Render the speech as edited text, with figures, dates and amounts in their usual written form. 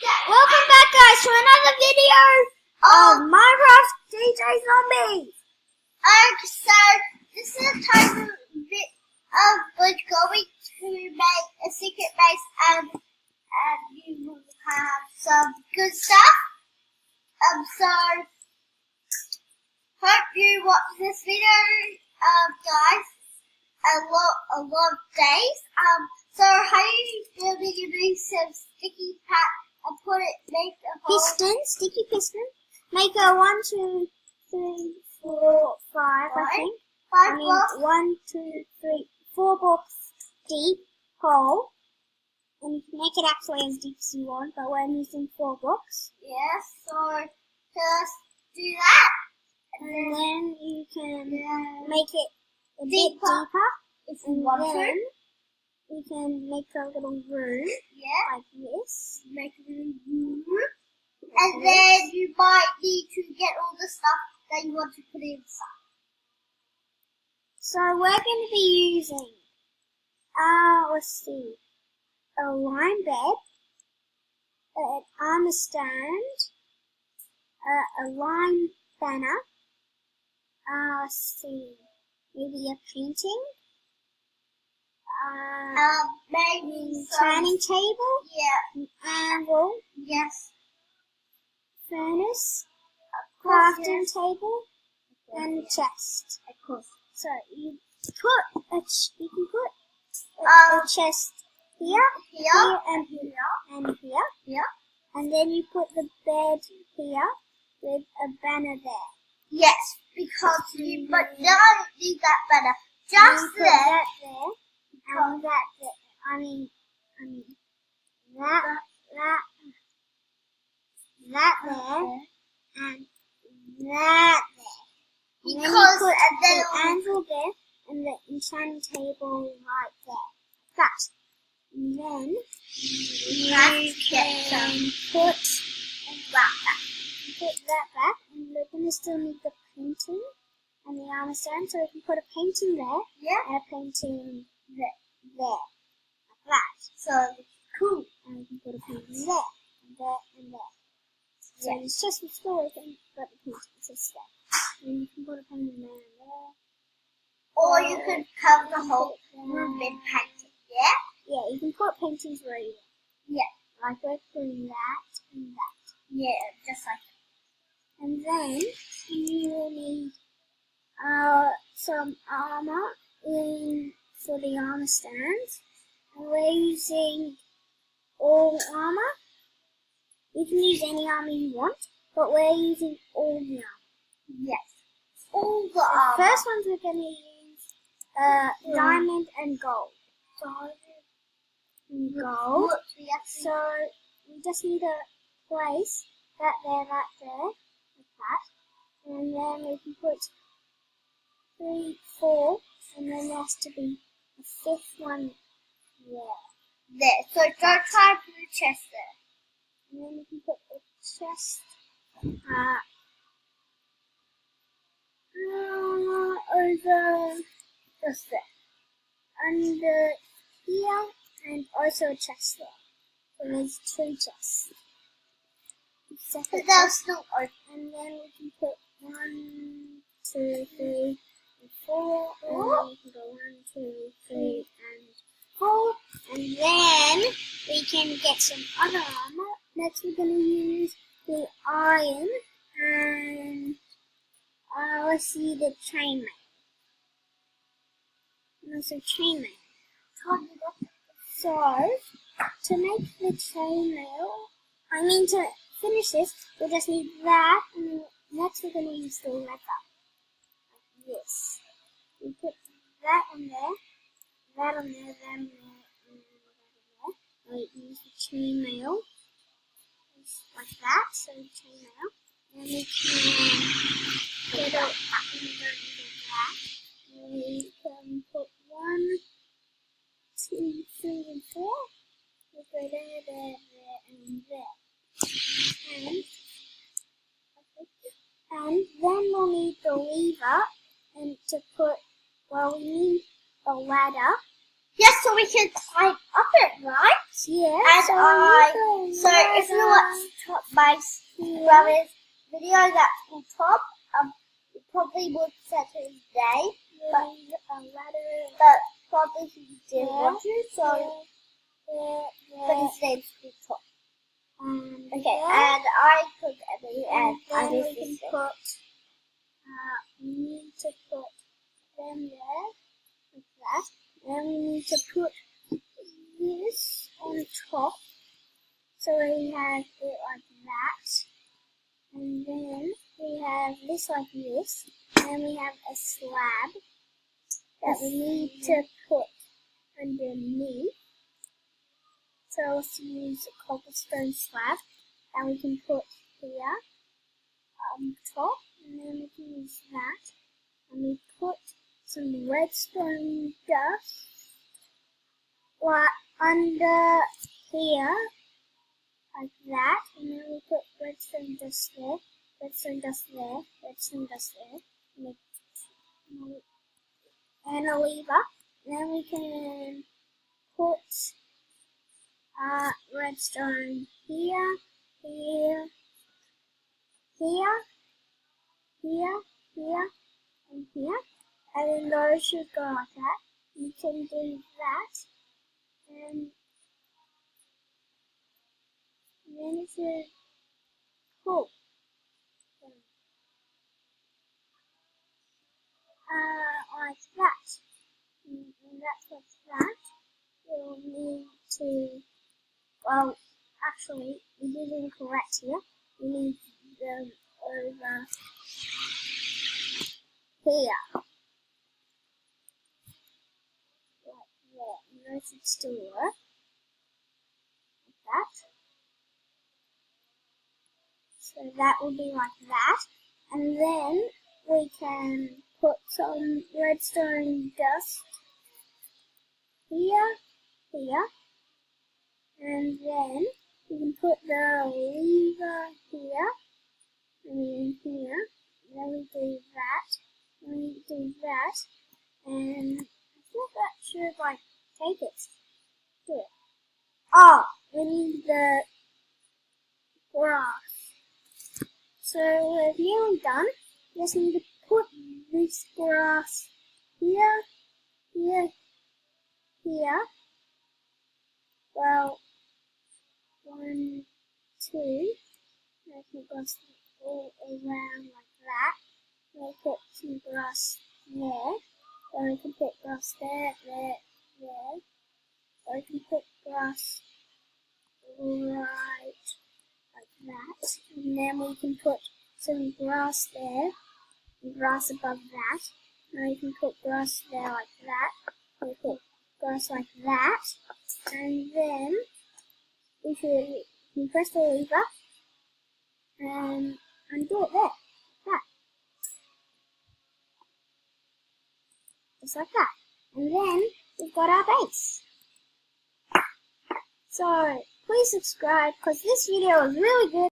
Welcome back, guys, to another video of Minecraft DJ Zombies. So this is a time of we're going to make a secret base and you will have some good stuff. So hope you watch this video, guys. A lot of days. So how you building a nice sticky pack and make a hole. Sticky piston. Make a 1, 2, 3, 4, 5, I think. 5 blocks. 1, 2, 3, 4 blocks deep hole. And you can make it actually as deep as you want, but we're using 4 blocks. Yes, so just do that. And then you can make it a bit deeper. If you want to. You can make a little room like this. Make a little room. And then you might need to get all the stuff that you want to put inside. So we're going to be using, let's see, a lime bed, an armor stand, a lime banner, let's see, maybe a painting, maybe turning table, an anvil, yes, furnace, crafting table, and chest. Of course. So you can put a chest here, and here, and then you put the bed here with a banner there. Yes, because you don't need that banner. Just there. That there. And that there. I mean, that there, and that there. Because and then the anvil there and the enchanting table right there. That. And then you can put that back, and we're going to still need the painting and the armor stand, so we can put a painting there and a painting there, like that. So cool. And we can put a painting there, and there, and there. So it's just with still we can put the painting just there. And you can put a painting there and there. Or you could cover the whole room in painting, Yeah, you can put paintings right here. Yeah. Like we're putting that and that. Yeah, just like that. And then you will need some armor for the armor stand. And we're using all armor. You can use any armor you want, but we're using all the armor. Yes. All the armor. The first ones we're going to use diamond and gold. Gold. So we just need a place that there, like that, and then we can put 3, 4, and then there has to be a 5th one there. So don't try to put the chest there. And then we can put the chest over just there, under here, and also a chest there. So there's 2 chests. But they'll still open. And then we can put 1, 2, 3, and 4. And then we can go 1, 2, 3, and 4. And then we can get some other armor. Next we're going to use the iron and let's see, the chainmail. And also chainmail. So to make the chainmail, to finish this, we just need that, and next we're going to use the leather, like this. We put that on there, that on there, that on there, and that on there. We use the chainmail, like that, so chainmail. Then we can get it under that. We can put 1, 2, 3, and 4. We go there, and there. And then we'll need the lever, and to put, we need a ladder. Yes, so we can climb up it, right? Yeah. So if you watched my brother's video that's on top. You probably would set his name, but probably he didn't want to, so but his name's on top. Okay, and I put Emily and I then just we can put, we need to put them there, like that. Then we need to put this on top, so we have it like that. And then we have this like this. And then we have a slab that we need to put underneath. So let's use a cobblestone slab that we can put here on top, and then we can use that. And we put some redstone dust like under here, like that. And then we put redstone dust there, redstone dust there, redstone dust there, and a lever. Then we can put redstone here, here, here, here, here, and here. And then those should go like that. You can do that. And then it should cool. Like that. And that's what's that. You'll need to, well, actually, we did incorrect here. We need them over here. Like there. And those should still work. Like that. So that will be like that. And then we can put some redstone dust here, here. And then we can put the lever here, and then here. And then we do that, and we do that, and I think that should like take it. Do it. Oh, we need the grass. So we're nearly done. We just need to put this grass here, here, here. Well, 1, 2. Make grass all around like that. We'll put some grass there. Then we can put grass there, there, there. Or we can put grass right like that. And then we can put some grass there, and grass above that. And we can put grass there like that. We put grass like that. And then we can press the lever and do it there, like that. Just like that. And then we've got our base. So please subscribe because this video is really good.